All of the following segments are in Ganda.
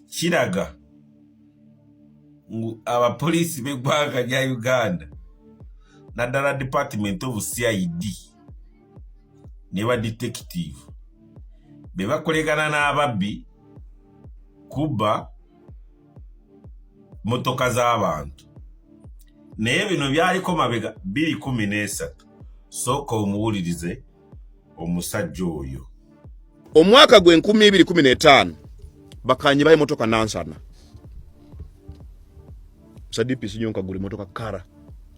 kiraga abapoliisi b'eggwanga lya Uganda naddala Department of CID ne ba detective be bakolegana n'ababbi kubba motoka z'abantu naye bino byaliko mabega 2013 sooka omuwulirize omusajja oyo. Omwaka gwe 2015 bakanyi baye motoka nansana Sadipi sinyonka guli motoka kara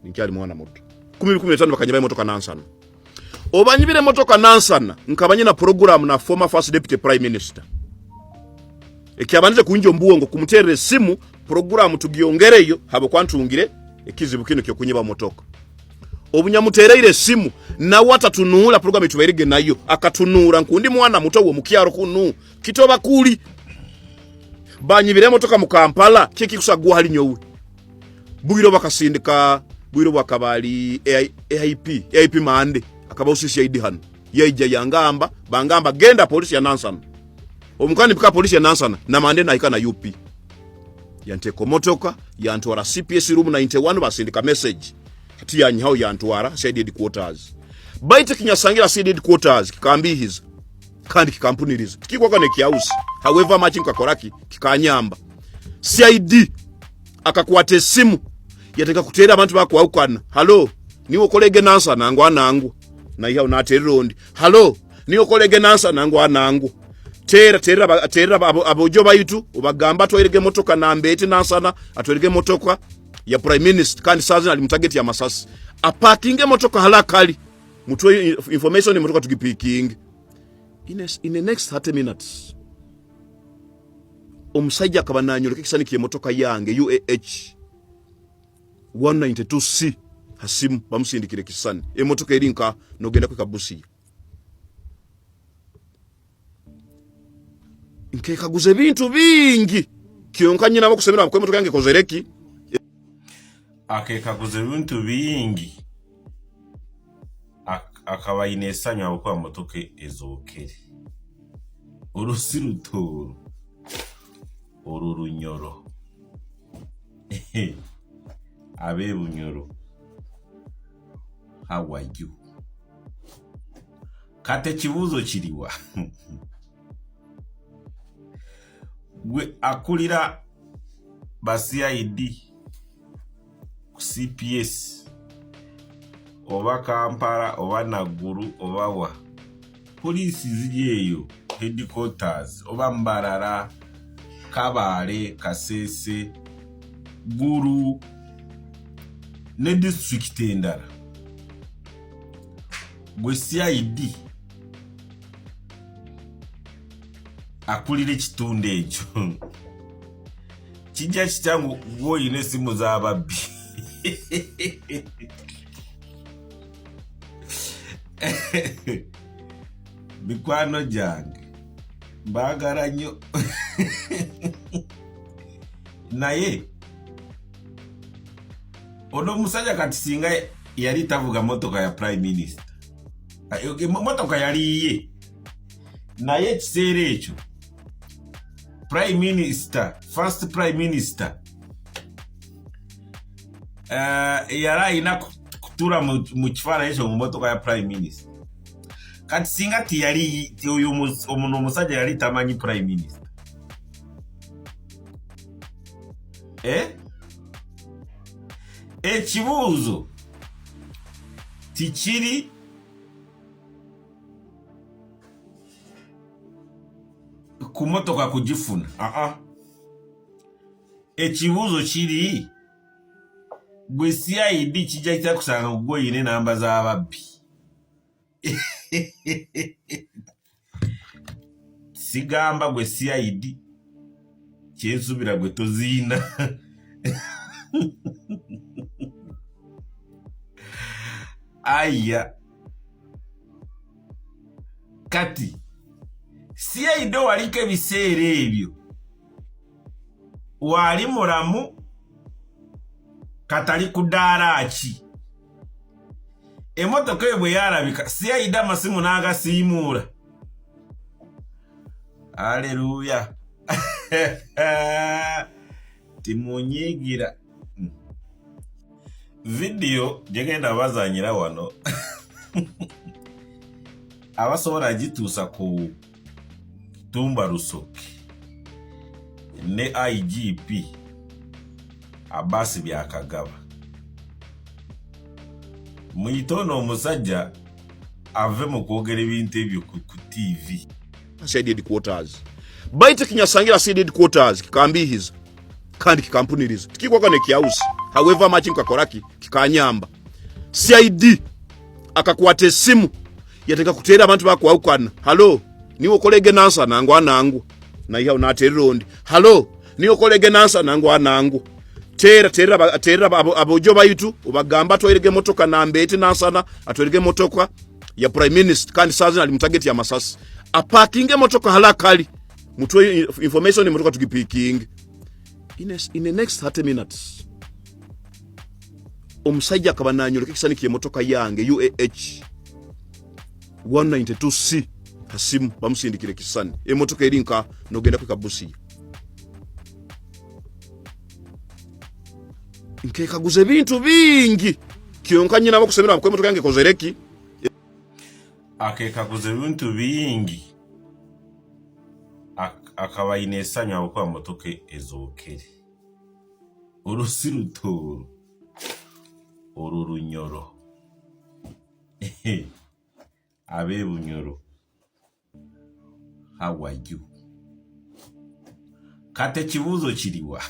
nikyali mwana moto 2015 bakanyi baye motoka nansana obanyibire motoka nansana nkabanye na program na former first deputy prime minister ekyabanize kunjo mbuongo kumuterere simu program tugiongereyo habo kwantungire ekizibu kino kyo kunyiba motoka obunyamutereire simu na watatunula program itubairige nayo akatunura nkundi mwana muto wo mukyaro kunu kitoba kuli banyibire motoka mu Kampala kiki kusagwa hali nyowe bwiro bakasindika bwiro bakabali AIP mande akaba usisi ID hano yaija yangamba bangamba genda polisi ya Nansana omukani pika polisi ya Nansana na mande na ikana UP yanteko motoka yantwara CPS room 91 basindika message ati yanyaho yantwara said headquarters baite kinyasangira said headquarters kikambihiza kandi kikampuniriza tikikwa kane kiausi however much nkakoraki kikanyamba CID akakwate simu yateka kutera abantu bakwawukana hallo niwo kolege Nansana nangu anangu na iha unaterondi hallo niwo kolege Nansana nangu anangu tera abojo baitu ubagamba twerege motoka na mbete Nansana atwerege motoka ya prime minister kandi sazi ali mutageti ya masasi aparkinge motoka halakali mutwe information ni motoka tukipiking in the next 30 minutes omusajja akabananyoleke kisani kiye motoka yange UAH 192C hasimu bamusindikire kisani motoka erinka nogenda kwekabusi nkeka guze bintu bingi kionka nyina bakusemera mukwe motoka yange kozereki akekaguze bintu bingi akaba inesanya abukwa motoka ezokere urusirutoro ururunyoro abe bunyoro how are you kate kibuzo kiriwa gwe akulira CID CPS oba Kampala oba Naguru oba wa polisi zijeyo headquarters oba Mbarara Kabale Kasese Guru ne district endara gwe CID akulire kitunde ekyo kijja kitangu goyine simu z'ababbi bikwano jange mbagala nnyo naye ono musajja kati singa yali tavuga motoka ya prime minister motoka yali ye naye kiseera ekyo prime minister first prime minister yali ayina kutura mu kifaananyi ekyo mu motoka ya prime minister kati singa tiyali oyo omuntu omusajja yali tamanyi prime minister ekibuuzo tikiri ku motoka kugifuna ekibuuzo kiri gwe CID kijja kitakusanga kugoyine namba z'ababbi sigamba gwe CID kyensubira gwe toziina aya kati CID waliko ebiseera ebyo wali mulamu katali kudaala ki emotoka ebwe yalabika CID amasimu n'agasiimuula. Haleluya. timunyigira video jegenda bazanyira wano abasobola gituusa ku Tumba Lusoke ne IGP Abbas Byakagaba muyitono omusajja ave mu kwogera ebintu ebyo ku TV said headquarters baite kinyasangira said headquarters kikambihiza kandi kikampuniriza tikikwa kane kiausi however much nkakoraki kikanyamba CID akakwata esimu yateka kutera abantu bakwawukana hallo niwo kolege nansa nangu anangu na iha unaterirondi hallo niwo kolege nansa nangu anangu tera abojo baitu ubagamba atwerege motoka nambete nansana atwerege motoka ya prime minister kandi sazi ali mutageti ya masasi aparkinge motoka halakali mutwe information ni motoka tukipiking in the next 30 minutes omusajja akabananyoleke kisani kiye motoka yange UAH 192C hasimu bamusindikire kisani emotoka erinka nogenda kwikabusi nkekaguze bintu bingi kionka nyina bakusemera ko emotoka yange kozereki akekaguze bintu bingi akaba inesanya okwa motoka ezokere urusirutoro orurunyoro abe bunyoro how are you kate kibuzo kiriwa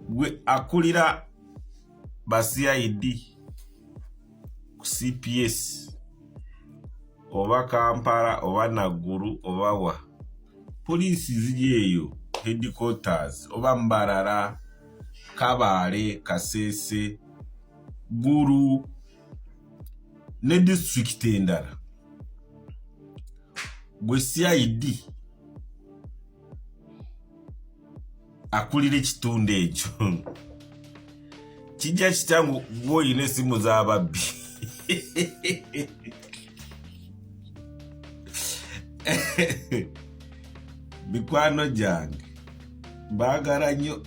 gwe akulira CID ku CPS oba Kampala oba Naguru oba wa polisi zijeyo headquarters oba Mbarara Kabale Kasese Guru ne district endala gwe CID akulire kitunde ekyo kijja kitangu boyine simu z'ababbi mikwano gyange baagala nnyo